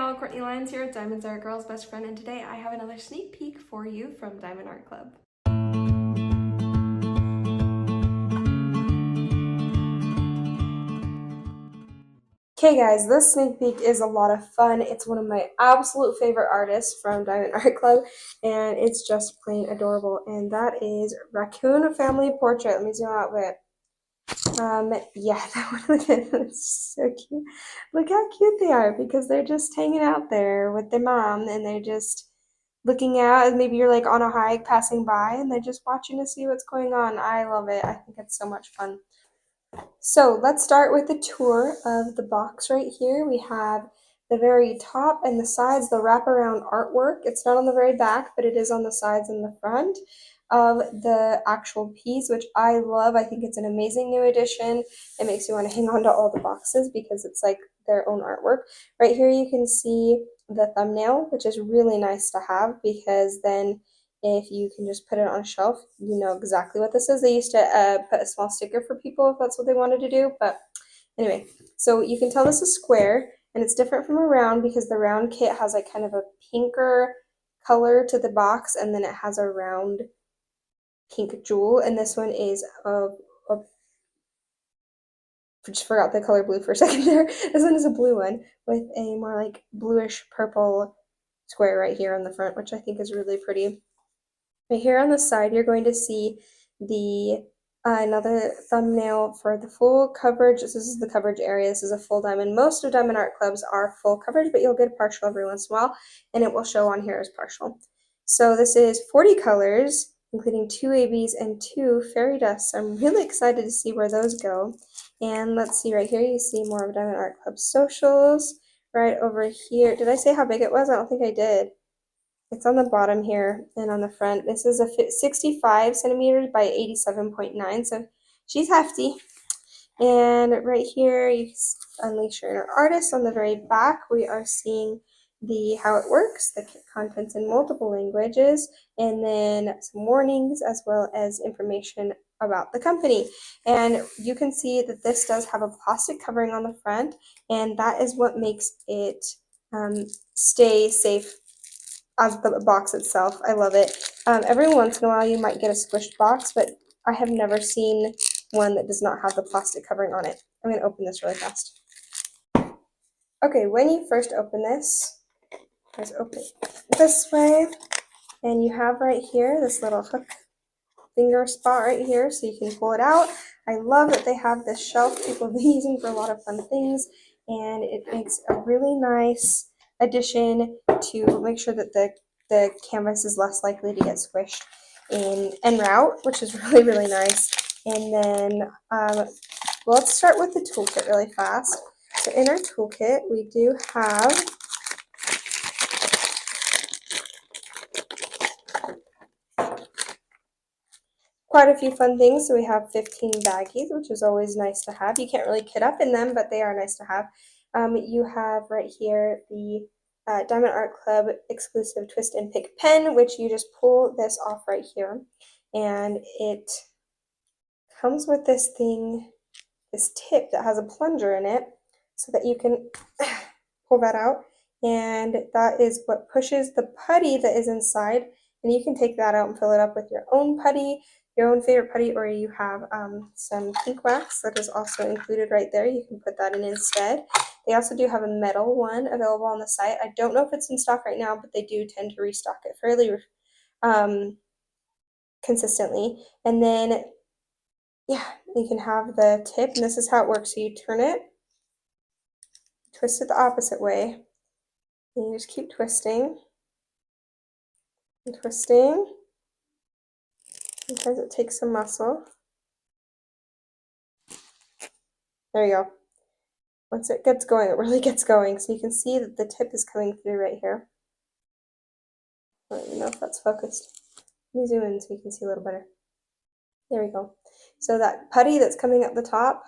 y'all, Courtney Lyons here with Diamonds Are a Girl's Best Friend, and today I have another sneak peek for you from Diamond Art Club. Okay guys, this sneak peek is a lot of fun. It's one of my absolute favorite artists from Diamond Art Club, and it's just plain adorable, and that is Raccoon Family Portrait. Let me zoom out a bit. Yeah, that one is so cute. Look how cute they are because they're just hanging out there with their mom and they're just looking out, and maybe you're like on a hike passing by and they're just watching to see what's going on. I love it. I think it's so much fun. So let's start with the tour of the box right here. We have the very top and the sides, the wraparound artwork. It's not on the very back, but it is on the sides and the front of the actual piece, which I love. I think it's an amazing new addition. It makes you want to hang on to all the boxes because it's like their own artwork. Right here you can see the thumbnail, which is really nice to have because then if you can just put it on a shelf, you know exactly what this is. They used to put a small sticker for people if that's what they wanted to do, but anyway, so you can tell this is square, and it's different from a round because the round kit has like kind of a pinker color to the box, and then it has a round pink jewel, and this one is just forgot the color blue for a second there. This one is a blue one with a more like bluish purple square right here on the front, which I think is really pretty. Right here on the side, you're going to see the another thumbnail for the full coverage. This is the coverage area. This is a full diamond. Most of Diamond Art Clubs are full coverage, but you'll get a partial every once in a while, and it will show on here as partial. So this is 40 colors, including 2 ABs and 2 fairy dusts. I'm really excited to see where those go. And let's see, right here you see more of Diamond Art Club socials. Right over here, did I say how big it was? I don't think I did. It's on the bottom here and on the front. This is a 65 centimeters by 87.9, so she's hefty. And right here, you unleash your inner artist. On the very back, we are seeing how it works, the contents in multiple languages, and then some warnings as well as information about the company. And you can see that this does have a plastic covering on the front, and that is what makes it stay safe as the box itself. I love it. Every once in a while you might get a squished box, but I have never seen one that does not have the plastic covering on it. I'm going to open this really fast. Okay, when you first open this, let's open it this way, and you have right here this little hook finger spot right here so you can pull it out. I love that they have this shelf people have been using for a lot of fun things, and it makes a really nice addition to make sure that the canvas is less likely to get squished in en route, which is really, really nice. And then let's start with the toolkit really fast. So in our toolkit, we do have quite a few fun things. So we have 15 baggies, which is always nice to have. You can't really kit up in them, but they are nice to have. You have right here the Diamond Art Club exclusive twist and pick pen, which you just pull this off right here, and it comes with this thing, this tip that has a plunger in it, so that you can pull that out, and that is what pushes the putty that is inside, and you can take that out and fill it up with your own putty, your own favorite putty, or you have some pink wax that is also included right there. You can put that in instead. They also do have a metal one available on the site. I don't know if it's in stock right now, but they do tend to restock it fairly consistently. And then, yeah, you can have the tip, and this is how it works. So you turn it, twist it the opposite way, and you just keep twisting and twisting. Sometimes it takes some muscle. There you go. Once it gets going, it really gets going. So you can see that the tip is coming through right here. I don't even know if that's focused. Let me zoom in so you can see a little better. There we go. So that putty that's coming up the top,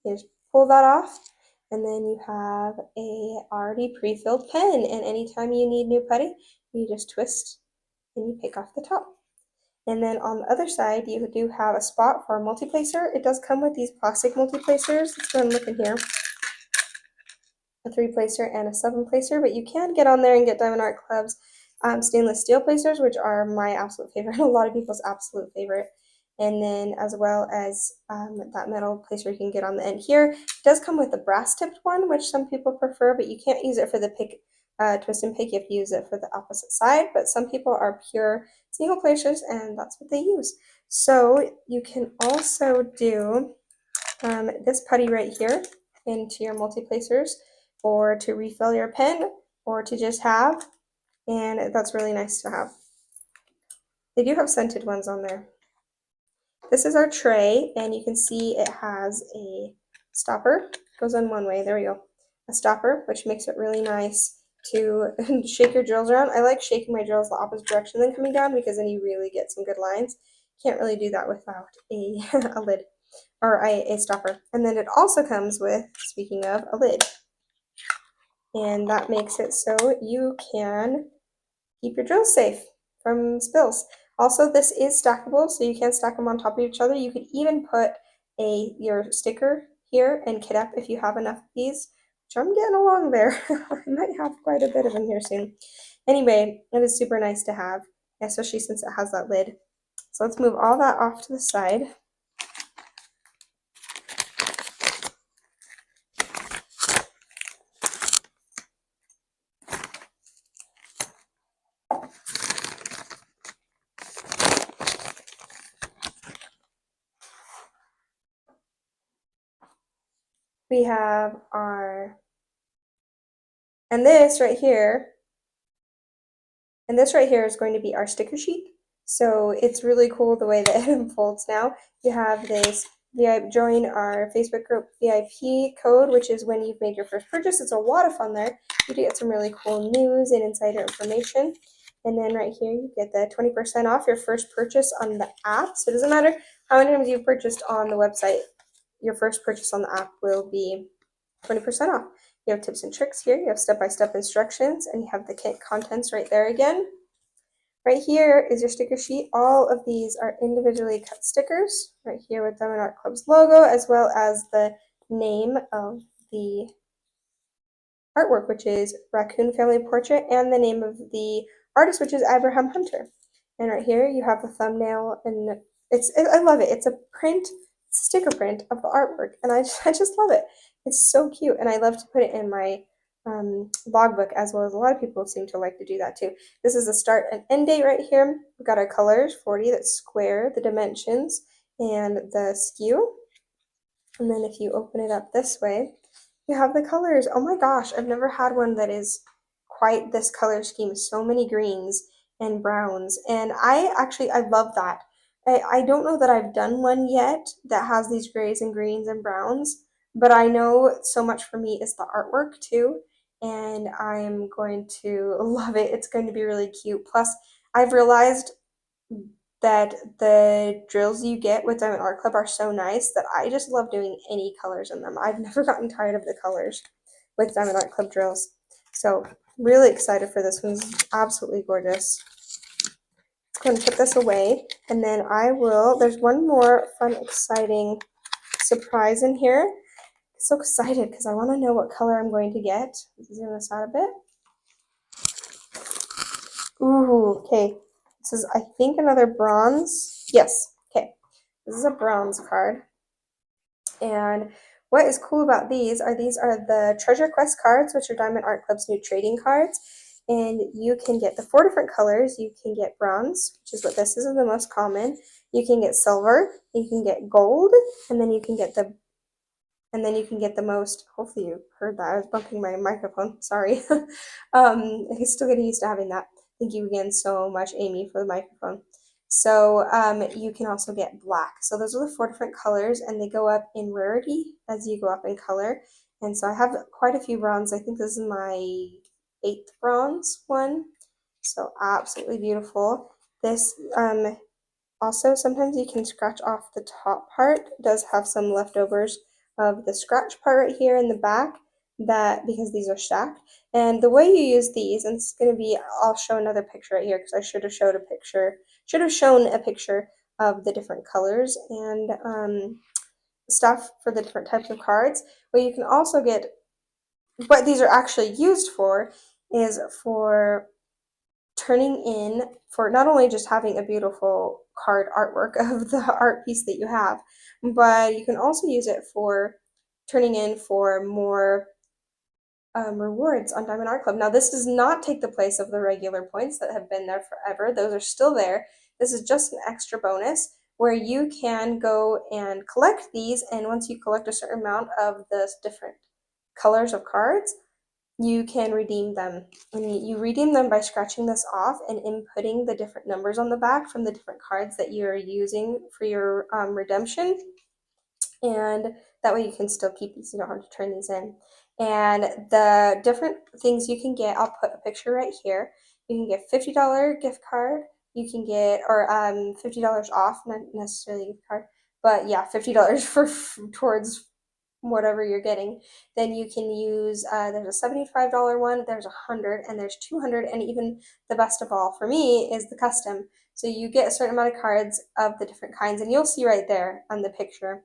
you just pull that off, and then you have a already pre-filled pen. And anytime you need new putty, you just twist and you pick off the top. And then on the other side, you do have a spot for a multi-placer. It does come with these plastic multi-placers. Let's go and look in here. a 3-placer and a 7-placer, but you can get on there and get Diamond Art Club's stainless steel placers, which are my absolute favorite, a lot of people's absolute favorite. And then as well as that metal placer you can get on the end here. It does come with a brass tipped one, which some people prefer, but you can't use it for the pick, twist and pick. You have to use it for the opposite side, but some people are pure single placers and that's what they use. So you can also do this putty right here into your multi-placers, or to refill your pen, or to just have, and that's really nice to have. They do have scented ones on there. This is our tray, and you can see it has a stopper. Goes on one way, there we go. A stopper, which makes it really nice to shake your drills around. I like shaking my drills the opposite direction than coming down, because then you really get some good lines. Can't really do that without a, a lid, or a stopper. And then it also comes with, speaking of, a lid. And that makes it so you can keep your drills safe from spills. Also, this is stackable, so you can stack them on top of each other. You could even put your sticker here and kit up if you have enough of these, which I'm getting along there. I might have quite a bit of them here soon. Anyway, it is super nice to have, especially since it has that lid. So let's move all that off to the side. We have our, and this right here is going to be our sticker sheet. So it's really cool the way that it unfolds now. You have this join our Facebook group VIP code, which is when you've made your first purchase. It's a lot of fun there. You do get some really cool news and insider information. And then right here, you get the 20% off your first purchase on the app. So it doesn't matter how many times you've purchased on the website, your first purchase on the app will be 20% off. You have tips and tricks here, you have step-by-step instructions, and you have the kit contents right there again. Right here is your sticker sheet. All of these are individually cut stickers, right here with Diamond Art Club's logo, as well as the name of the artwork, which is Raccoon Family Portrait, and the name of the artist, which is Abraham Hunter. And right here you have the thumbnail, and I love it. It's a print, it's a sticker print of the artwork, and I just love it. It's so cute, and I love to put it in my logbook, as well as a lot of people seem to like to do that too. This is the start and end date right here. We've got our colors, 40, that's square, the dimensions, and the skew. And then if you open it up this way, you have the colors. Oh my gosh, I've never had one that is quite this color scheme. So many greens and browns. And I love that. I don't know that I've done one yet that has these grays and greens and browns, but I know so much for me is the artwork too. And I'm going to love it. It's going to be really cute. Plus, I've realized that the drills you get with Diamond Art Club are so nice that I just love doing any colors in them. I've never gotten tired of the colors with Diamond Art Club drills. So really excited for this one. It's absolutely gorgeous. Let's go and put this away, and then there's one more fun, exciting surprise in here. I'm so excited because I want to know what color I'm going to get. Zoom this out a bit. Ooh, okay. This is, I think, another bronze. Yes, okay. This is a bronze card. And what is cool about these are the Treasure Quest cards, which are Diamond Art Club's new trading cards. And you can get the 4 different colors. You can get bronze, which is what this is the most common. You can get silver, you can get gold, and then you can get the most, hopefully you heard that, I was bumping my microphone, sorry. I'm still getting used to having that. Thank you again so much, Amy, for the microphone. So you can also get black. So those are the 4 different colors, and they go up in rarity as you go up in color. And so I have quite a few bronze. I think this is my 8th bronze one. So absolutely beautiful. This also, sometimes you can scratch off the top part. It does have some leftovers of the scratch part right here in the back, because these are stacked. And the way you use these, and it's going to be, I'll show another picture right here because I should have shown a picture of the different colors and stuff for the different types of cards. But you can also get what these are actually used for is for turning in, for not only just having a beautiful card artwork of the art piece that you have, but you can also use it for turning in for more rewards on Diamond Art Club. Now, this does not take the place of the regular points that have been there forever. Those are still there. This is just an extra bonus where you can go and collect these, and once you collect a certain amount of the different colors of cards, you can redeem them. And you redeem them by scratching this off and inputting the different numbers on the back from the different cards that you're using for your redemption. And that way you can still keep these, you don't have to turn these in. And the different things you can get, I'll put a picture right here. You can get $50 gift card. You can get, or $50 off, not necessarily a gift card, but yeah, $50 for towards whatever you're getting. Then you can use, there's a $75 one, there's 100, and there's 200, and even the best of all for me is the custom. So you get a certain amount of cards of the different kinds, and you'll see right there on the picture,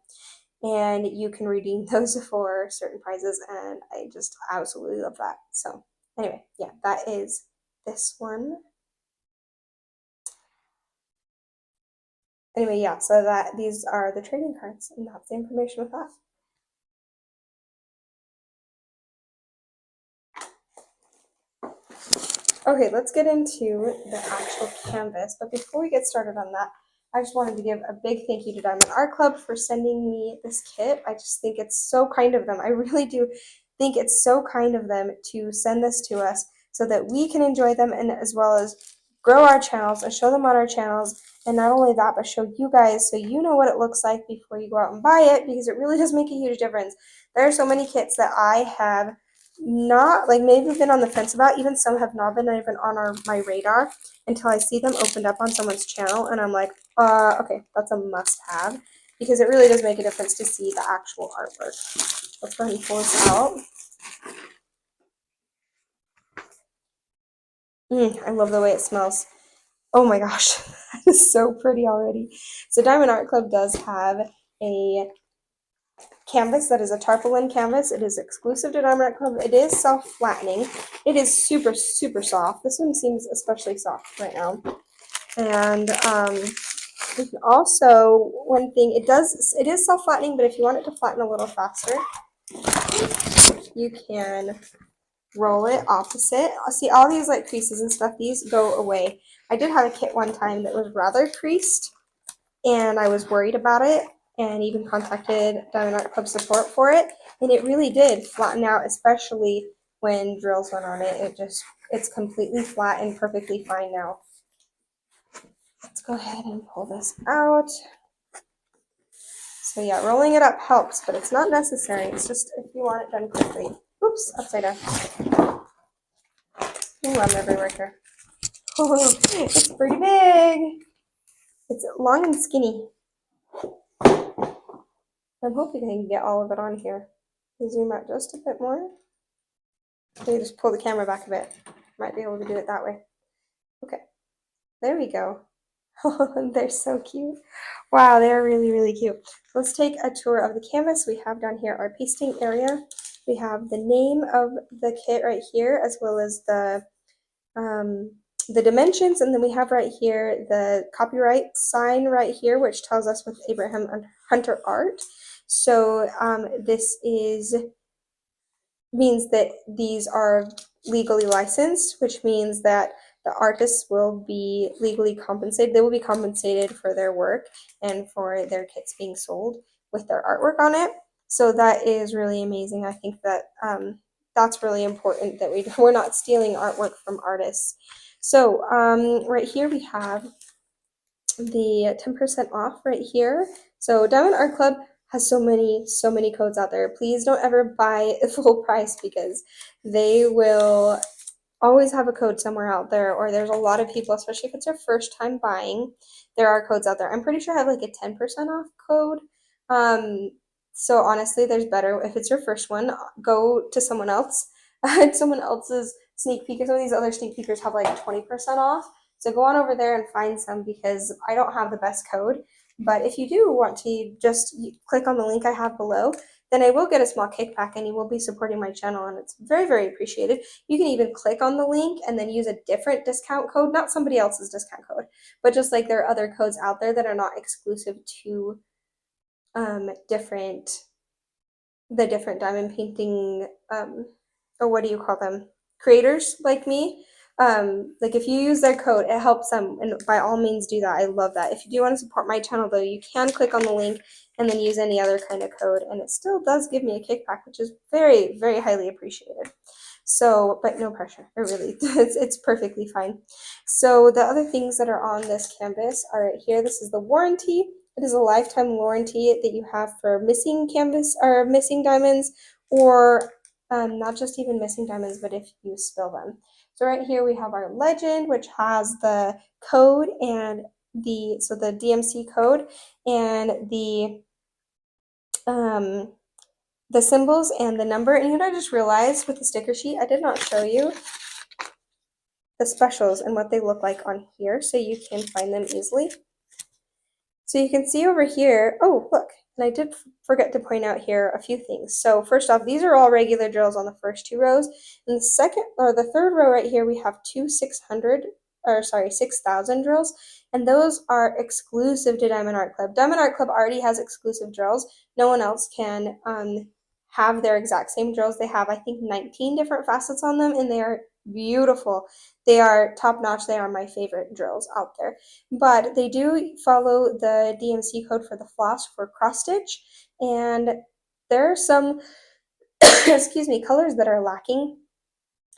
and you can redeem those for certain prizes, and I just absolutely love that. So anyway, yeah, that is this one. Anyway, yeah, so that these are the trading cards, and that's the information with that. Okay, let's get into the actual canvas, but before we get started on that, I just wanted to give a big thank you to Diamond Art Club for sending me this kit. I just think it's so kind of them. I really do think it's so kind of them to send this to us so that we can enjoy them, and as well as grow our channels and show them on our channels. And not only that, but show you guys so you know what it looks like before you go out and buy it, because it really does make a huge difference. There are so many kits that I have not, like, maybe been on the fence about. Even some have not been even on my radar until I see them opened up on someone's channel, and I'm like, okay, that's a must-have, because it really does make a difference to see the actual artwork. Let's go ahead and pull this out. I love the way it smells. Oh my gosh, that is so pretty already. So Diamond Art Club does have a canvas that is a tarpaulin canvas. It is exclusive to Diamond Art Club. It is self-flattening. It is super, super soft. This one seems especially soft right now. And you can also, one thing, it is self-flattening, but if you want it to flatten a little faster, you can roll it opposite. See, all these like creases and stuff, these go away. I did have a kit one time that was rather creased, and I was worried about it, and even contacted Diamond Art Club support for it, and it really did flatten out, especially when drills went on it. It's completely flat and perfectly fine now. Let's go ahead and pull this out. So yeah, rolling it up helps, but it's not necessary. It's just if you want it done quickly. Oops, upside down. Ooh, I'm everywhere here. Oh, it's pretty big. It's long and skinny. I'm hoping I can get all of it on here. Zoom out just a bit more. Maybe just pull the camera back a bit. Might be able to do it that way. Okay, there we go. They're so cute. Wow, they're really, really cute. Let's take a tour of the canvas. We have down here our pasting area. We have the name of the kit right here, as well as the dimensions, and then we have right here the copyright sign right here, which tells us with Abraham Hunter Art. So this means that these are legally licensed, which means that the artists will be legally compensated. They will be compensated for their work and for their kits being sold with their artwork on it. So that is really amazing. I think that that's really important, that we're not stealing artwork from artists. So right here we have the 10% off right here. So Diamond Art Club has so many codes out there. Please don't ever buy full price, because they will always have a code somewhere out there, or there's a lot of people, especially if it's your first time buying, there are codes out there. I'm pretty sure I have like a 10% off code. So honestly, there's better. If it's your first one, go to someone else. Someone else's sneak peek, or some of these other sneak peekers have like 20% off. So go on over there and find some, because I don't have the best code. But if you do want to, just click on the link I have below. then I will get a small kickback and you will be supporting my channel, and it's very, very appreciated. You can even click on the link and then use a different discount code, not somebody else's discount code, but just like there are other codes out there that are not exclusive to the different diamond painting, or what do you call them, creators like me. Like if you use their code, it helps them, and by all means do that. I love that. If you do want to support my channel though, you can click on the link and then use any other kind of code, and it still does give me a kickback, which is very, very highly appreciated. So, but no pressure, it really, it's perfectly fine. So the other things that are on this canvas are right here. This is the warranty. It is a lifetime warranty that you have for missing canvas or missing diamonds, or not just even missing diamonds, but if you spill them. So right here we have our legend, which has the code and the DMC code and the symbols and the number. And you know what I just realized with the sticker sheet, I did not show you the specials and what they look like on here, so you can find them easily. So you can see over here, oh look, and I did forget to point out here a few things. So first off, these are all regular drills on the first two rows. In the second or the third row right here, we have two 6,000 drills, and those are exclusive to Diamond Art Club. Diamond Art Club already has exclusive drills. No one else can have their exact same drills. They have, I think, 19 different facets on them, and they are beautiful. They are top notch. They are my favorite drills out there. But they do follow the DMC code for the floss for cross stitch, and there are some excuse me, colors that are lacking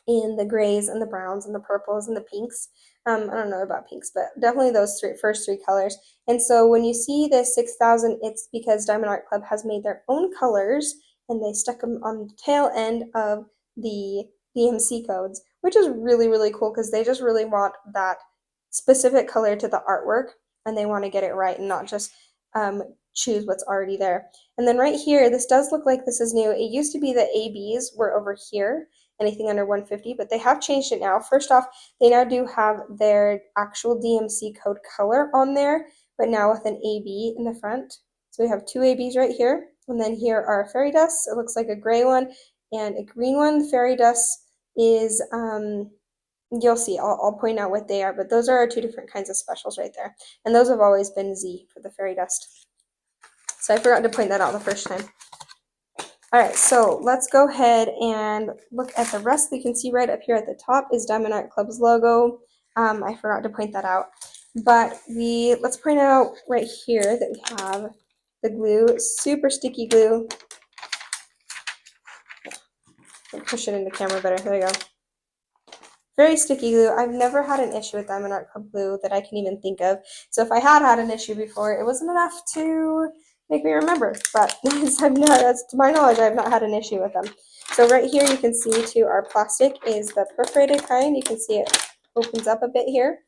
in the grays and the browns and the purples and the pinks. I don't know about pinks, but definitely those first three colors. And so when you see this 6,000, it's because Diamond Art Club has made their own colors, and they stuck them on the tail end of the DMC codes, which is really, really cool because they just really want that specific color to the artwork, and they want to get it right and not just choose what's already there. And then right here, this does look like this is new. It used to be the ABs were over here, anything under 150, but they have changed it now. First off, they now do have their actual DMC code color on there, but now with an AB in the front. So we have two ABs right here, and then here are fairy dusts. It looks like a gray one and a green one. The fairy dust is you'll see, I'll point out what they are, but those are our two different kinds of specials right there, and those have always been Z for the fairy dust. So I forgot to point that out the first time. All right, so let's go ahead and look at the rest. You can see right up here at the top is Diamond Art Club's logo. I forgot to point that out, but let's point out right here that we have the glue, super sticky glue. I'll push it into camera better. There you go. Very sticky glue. I've never had an issue with Diamond Art Club glue that I can even think of. So if I had an issue before, it wasn't enough to make me remember. But to my knowledge, I've not had an issue with them. So right here, you can see too, our plastic is the perforated kind. You can see it opens up a bit here,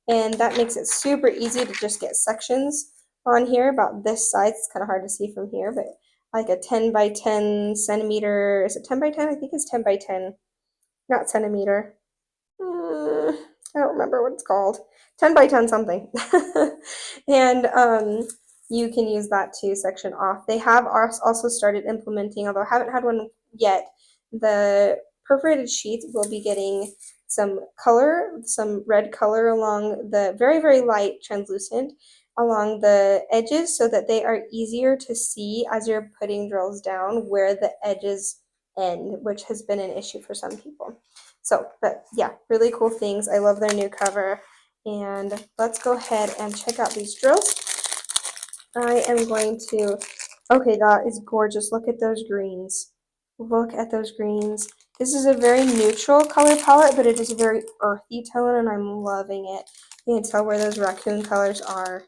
and that makes it super easy to just get sections on here about this size. It's kind of hard to see from here, but like a 10 by 10 centimeter. Is it 10 by 10? I think it's 10 by 10, not centimeter. I don't remember what it's called. 10 by 10 something. And you can use that to section off. They have also started implementing, although I haven't had one yet, the perforated sheets will be getting some color, some red color along the very, very light translucent along the edges, so that they are easier to see as you're putting drills down where the edges end, which has been an issue for some people. So, but yeah, really cool things. I love their new cover. And let's go ahead and check out these drills. I am going to, okay, that is gorgeous. Look at those greens. Look at those greens. This is a very neutral color palette, but it is a very earthy tone, and I'm loving it. You can tell where those raccoon colors are.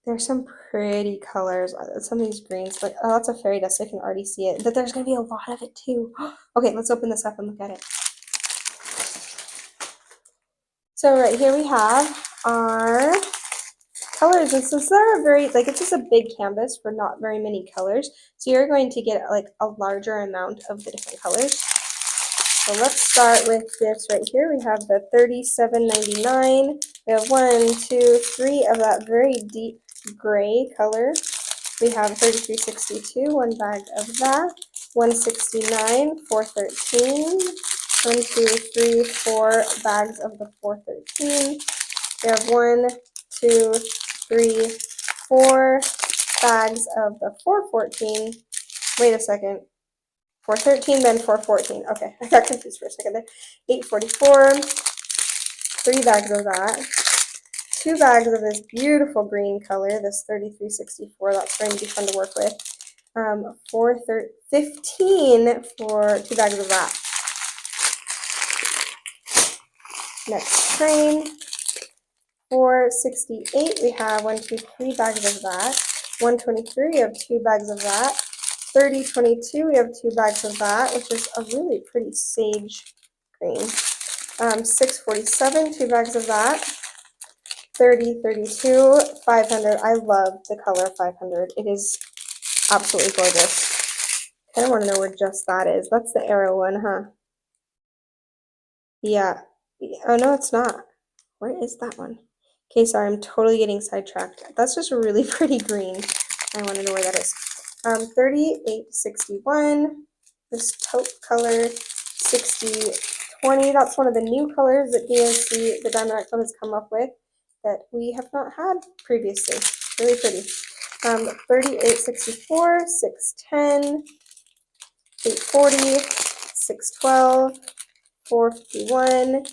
There's some pretty colors. Some of these greens, like, oh, that's a fairy dust. I can already see it. But there's going to be a lot of it too. Okay, let's open this up and look at it. So right here we have our colors, and since they're it's just a big canvas for not very many colors, so you're going to get like a larger amount of the different colors. So let's start with this right here. We have the $37.99. We have 1, 2, 3 of that very deep gray color. We have 3362, one bag of that. 169, 413. 1, 2, 3, 4 bags of the 413. We have 1, 2, 3, 4 bags of the 414. Wait a second. 413, then 414. Okay, I got confused for a second there. 844. 3 bags of that. 2 bags of this beautiful green color, this 3364. That's going to be fun to work with. 15 for 2 bags of that. Next train. 468, we have 1, 2, 3 bags of that. 123, we have 2 bags of that. 3022, we have 2 bags of that, which is a really pretty sage green. 647, 2 bags of that. 3032, 500. I love the color 500. It is absolutely gorgeous. I don't want to know where just that is. That's the arrow one, huh? Yeah. Oh, no, it's not. Where is that one? Okay, sorry, I'm totally getting sidetracked. That's just a really pretty green. I want to know where that is. 3861, this taupe color, 6020. That's one of the new colors that DSC, the Diamond Art Club, has come up with that we have not had previously. Really pretty. 3864, 610, 840, 612, 451,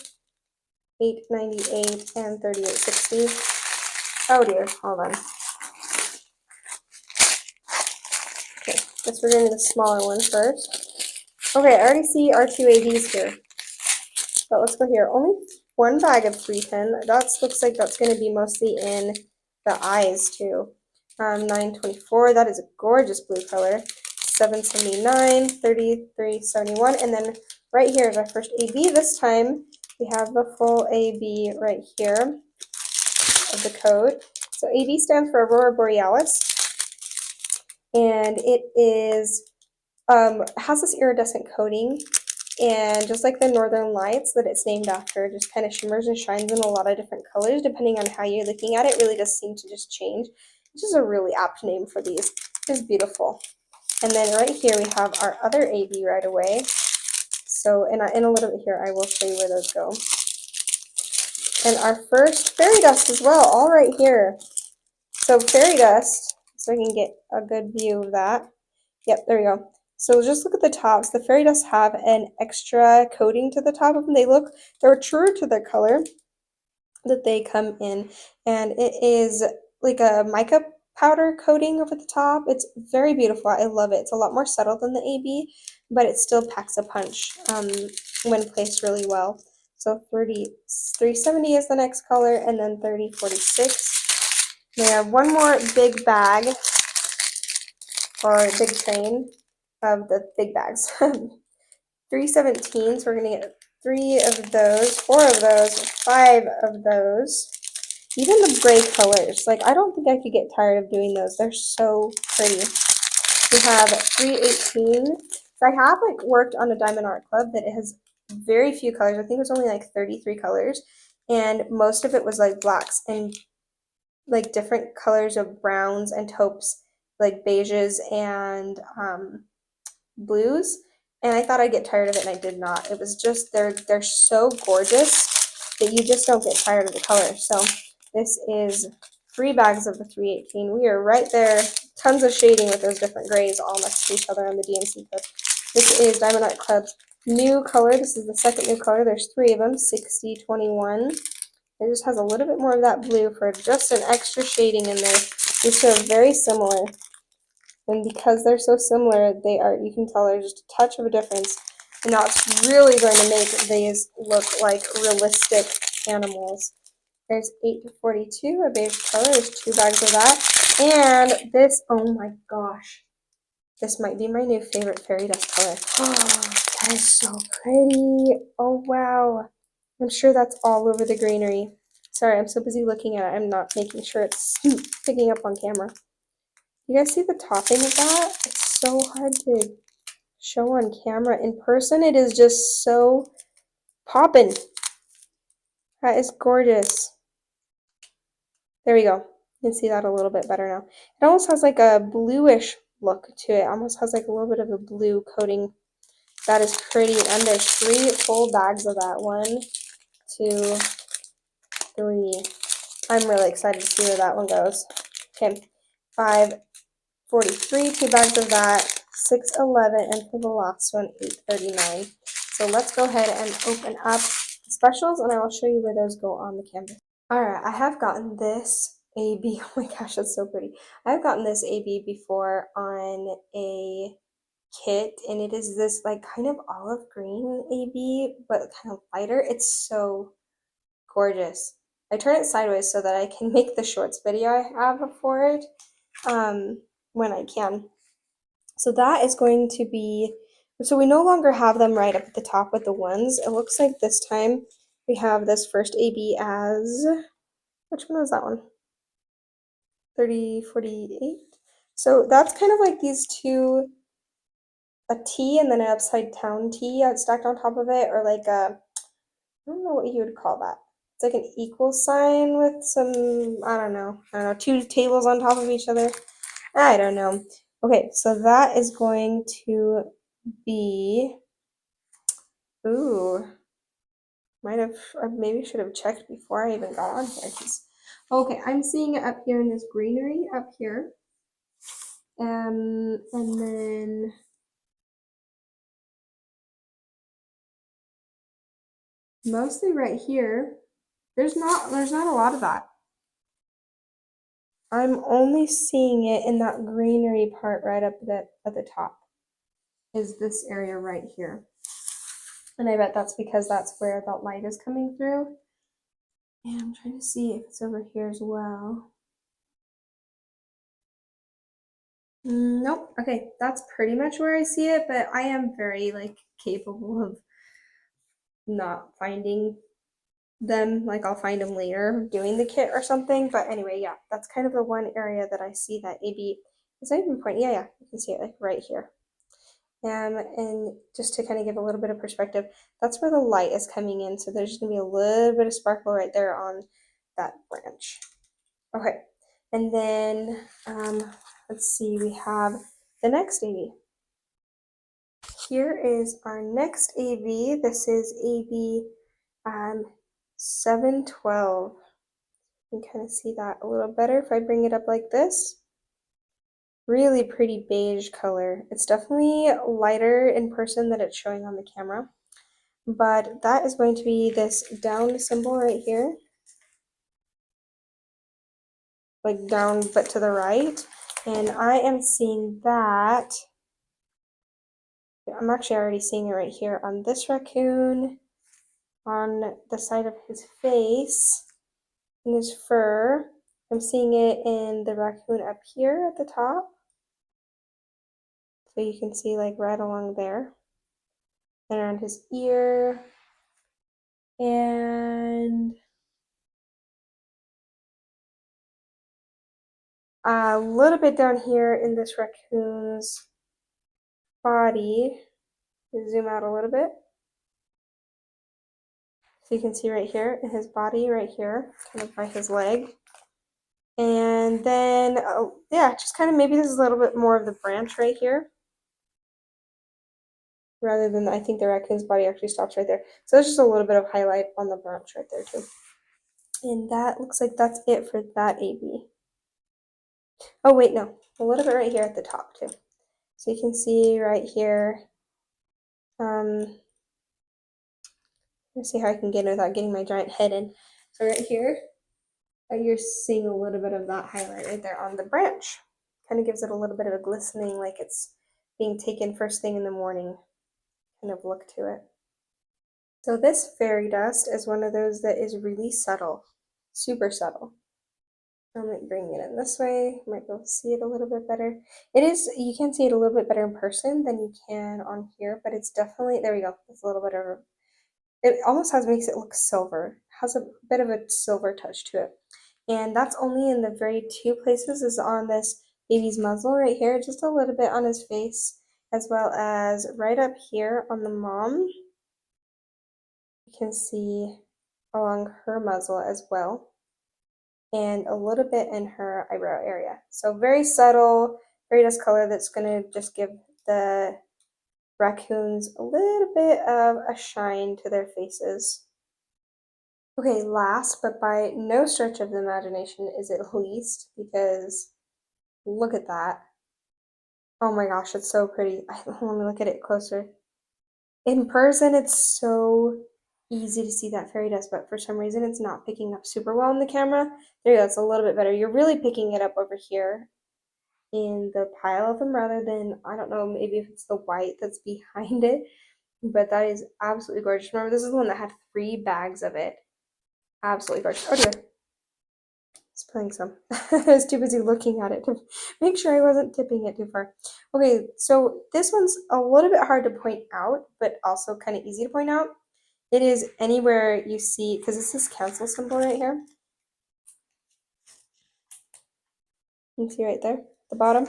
898, and 3860. Oh dear, hold on. Okay, guess we're going to the smaller one first. Okay, I already see our 2 ABs here. But let's go here. Only 1 bag of 310. That looks like that's going to be mostly in the eyes too. 924, that is a gorgeous blue color. 779, 3371, and then right here is our first AB. This time we have the full AB right here of the code. So AB stands for Aurora Borealis, and it is has this iridescent coating, and just like the Northern Lights that it's named after, just kind of shimmers and shines in a lot of different colors depending on how you're looking at it. Really does seem to just change, which is a really apt name for these. It's beautiful. And then right here we have our other AB right away. So in a little bit here I will show you where those go. And our first fairy dust as well, all right here. So fairy dust, so I can get a good view of that. Yep, there we go. So just look at the tops. The fairy dust have an extra coating to the top of them. They're true to their color that they come in, and it is like a mica powder coating over the top. It's very beautiful. I love it. It's a lot more subtle than the AB, but it still packs a punch when placed really well. So 370 is the next color, and then 3046. We have one more big bag, or big train of the big bags. 317, so we're going to get 3 of those, 4 of those, 5 of those. Even the gray colors, like I don't think I could get tired of doing those. They're so pretty. We have 318. So I have like worked on a Diamond Art Club that it has very few colors. I think it was only like 33 colors, and most of it was like blacks and like different colors of browns and taupes, like beiges and blues. And I thought I'd get tired of it, and I did not. It was just they're so gorgeous that you just don't get tired of the color. So this is 3 bags of the 318. We are right there. Tons of shading with those different grays all next to each other on the DMC code. This is Diamond Art Club's new color. This is the second new color. There's 3 of them, 6021. It just has a little bit more of that blue for just an extra shading in there. These two are very similar. And because they're so similar, you can tell there's just a touch of a difference. And that's really going to make these look like realistic animals. There's 842, a beige color. There's 2 bags of that. And this, oh my gosh. This might be my new favorite fairy dust color. Oh, that is so pretty. Oh, wow. I'm sure that's all over the greenery. Sorry, I'm so busy looking at it. I'm not making sure it's picking up on camera. You guys see the topping of that? It's so hard to show on camera. In person, it is just so poppin'. That is gorgeous. There we go. You can see that a little bit better now. It almost has like a bluish look to it. Almost has like a little bit of a blue coating. That is pretty. And there's 3 full bags of that. 1, 2, 3. I'm really excited to see where that one goes. Okay, 543, 2 bags of that, 611, and for the last one, 839. So let's go ahead and open up the specials, and I will show you where those go on the canvas. All right, I have gotten this AB. Oh my gosh, that's so pretty. I've gotten this AB before on a kit, and it is this like kind of olive green AB, but kind of lighter. It's so gorgeous. I turn it sideways so that I can make the shorts video I have for it when I can. So that is going to be, so we no longer have them right up at the top with the ones. It looks like this time we have this first AB as, which one was that one? 30, 48. So that's kind of like these two, a T and then an upside down T stacked on top of it, or like a, I don't know what you would call that. It's like an equal sign with some, I don't know, 2 tables on top of each other. I don't know. Okay, so that is going to be, ooh, might have, I maybe should have checked before I even got on here. Okay, I'm seeing it up here in this greenery up here. And then mostly right here, there's not a lot of that. I'm only seeing it in that greenery part right up at the top. Is this area right here. And I bet that's because that's where the light is coming through. And I'm trying to see if it's over here as well. Nope. Okay, that's pretty much where I see it, but I am very like capable of not finding them. Like I'll find them later doing the kit or something. But anyway, yeah, that's kind of the one area that I see that AB is not even pointing. Yeah, you can see it like right here. And just to kind of give a little bit of perspective, that's where the light is coming in. So there's going to be a little bit of sparkle right there on that branch. Okay, and then let's see, we have the next AV. Here is our next AV. This is AV 712. You can kind of see that a little better if I bring it up like this. Really pretty beige color. It's definitely lighter in person than it's showing on the camera. But that is going to be this down symbol right here. Like down but to the right. And I am seeing that. I'm actually already seeing it right here on this raccoon, on the side of his face, in his fur. I'm seeing it in the raccoon up here at the top. So you can see like right along there. And around his ear. And a little bit down here in this raccoon's body. Zoom out a little bit. So you can see right here in his body, right here, kind of by his leg. And then, yeah, just kind of maybe this is a little bit more of the branch right here. Rather than, I think the raccoon's body actually stops right there. So there's just a little bit of highlight on the branch right there too. And that looks like that's it for that AB. Oh wait, no, a little bit right here at the top too. So you can see right here, let's see how I can get it without getting my giant head in. So right here, you're seeing a little bit of that highlight right there on the branch. Kind of gives it a little bit of a glistening, like it's being taken first thing in the morning kind of look to it. So this fairy dust is one of those that is really subtle, super subtle. I'm like bringing it in this way. You might be able to see it a little bit better. It is, you can see it a little bit better in person than you can on here, but it's definitely, there we go. It's a little bit of, it almost makes it look silver. Has a bit of a silver touch to it. And that's only in the very 2 places, is on this baby's muzzle right here, just a little bit on his face, as well as right up here on the mom. You can see along her muzzle as well. and a little bit in her eyebrow area. So very subtle, fairy dust color that's going to just give the raccoons a little bit of a shine to their faces. Okay, last but by no stretch of the imagination is it least, because look at that. Oh my gosh, it's so pretty. Let me look at it closer. In person, it's so easy to see that fairy dust, but for some reason it's not picking up super well in the camera. There you go, it's a little bit better. You're really picking it up over here in the pile of them rather than, I don't know, maybe if it's the white that's behind it, but that is absolutely gorgeous. Remember, this is the one that had 3 bags of it. Absolutely gorgeous. Oh dear. Spilling some. I was too busy looking at it to make sure I wasn't tipping it too far. Okay, so this one's a little bit hard to point out, but also kind of easy to point out. It is anywhere you see, because it's this cancel symbol right here. You can see right there at the bottom.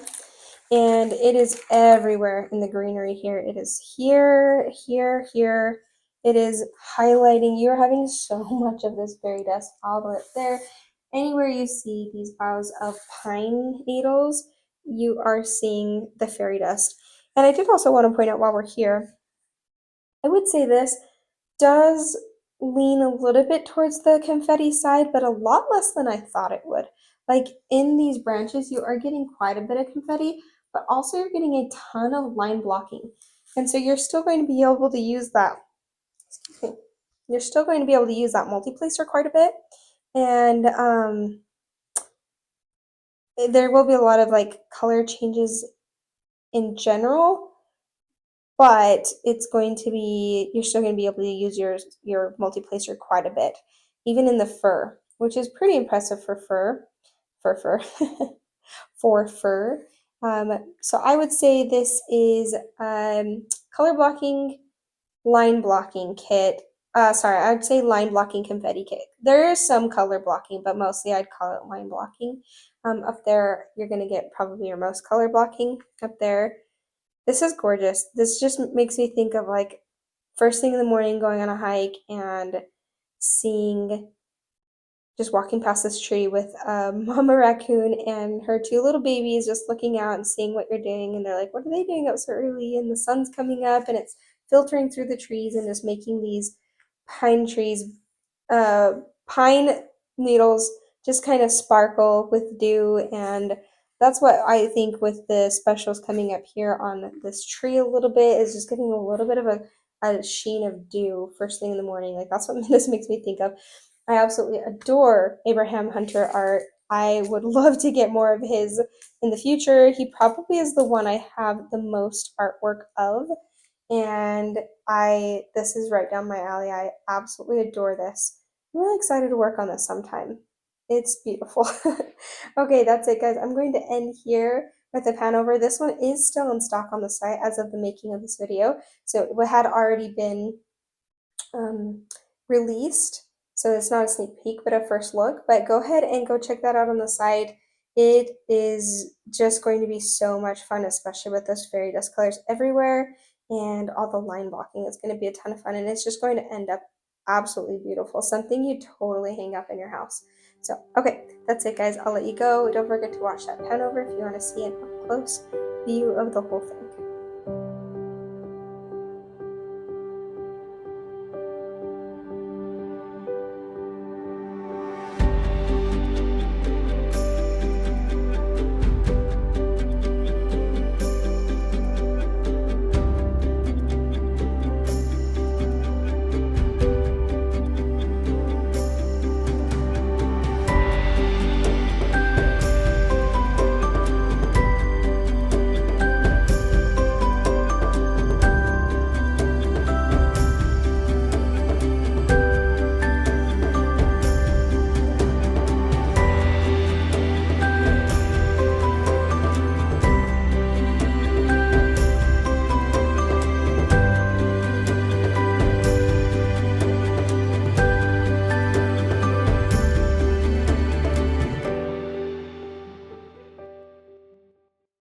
And it is everywhere in the greenery here. It is here, here, here. It is highlighting. You're having so much of this fairy dust all the way up there. Anywhere you see these boughs of pine needles, you are seeing the fairy dust. And I did also want to point out while we're here, I would say this does lean a little bit towards the confetti side, but a lot less than I thought it would. Like in these branches, you are getting quite a bit of confetti, but also you're getting a ton of line blocking. And so you're still going to be able to use that, excuse me, you're still going to be able to use that multi-placer quite a bit. And there will be a lot of like color changes in general, but it's going to be, you're still going to be able to use your multi-placer quite a bit, even in the fur, which is pretty impressive for fur, for fur. So I would say this is color blocking, line blocking kit. Sorry, I'd say line blocking confetti kit. There is some color blocking, but mostly I'd call it line blocking. Up there, you're going to get probably your most color blocking up there. This is gorgeous. This just makes me think of like first thing in the morning going on a hike and seeing, just walking past this tree with Mama Raccoon and her 2 little babies just looking out and seeing what you're doing. And they're like, what are they doing up so early? And the sun's coming up and it's filtering through the trees and just making these pine trees, uh, pine needles just kind of sparkle with dew. And that's what I think with the specials coming up here on this tree a little bit, is just getting a little bit of a sheen of dew first thing in the morning. Like that's what this makes me think of. I absolutely adore Abraham Hunter art. I would love to get more of his in the future. He probably is the one I have the most artwork of, and this is right down my alley. I absolutely adore this. I'm really excited to work on this sometime. It's beautiful. Okay, that's it, guys. I'm going to end here with the pan over. This one is still in stock on the site as of the making of this video, so it had already been um, released. So it's not a sneak peek, but a first look. But go ahead and go check that out on the site. It is just going to be so much fun, especially with those fairy dust colors everywhere and all the line blocking. It's going to be a ton of fun, and it's just going to end up absolutely beautiful. Something you totally hang up in your house. So, okay, that's it, guys. I'll let you go. Don't forget to watch that pen over if you want to see an up close view of the whole thing.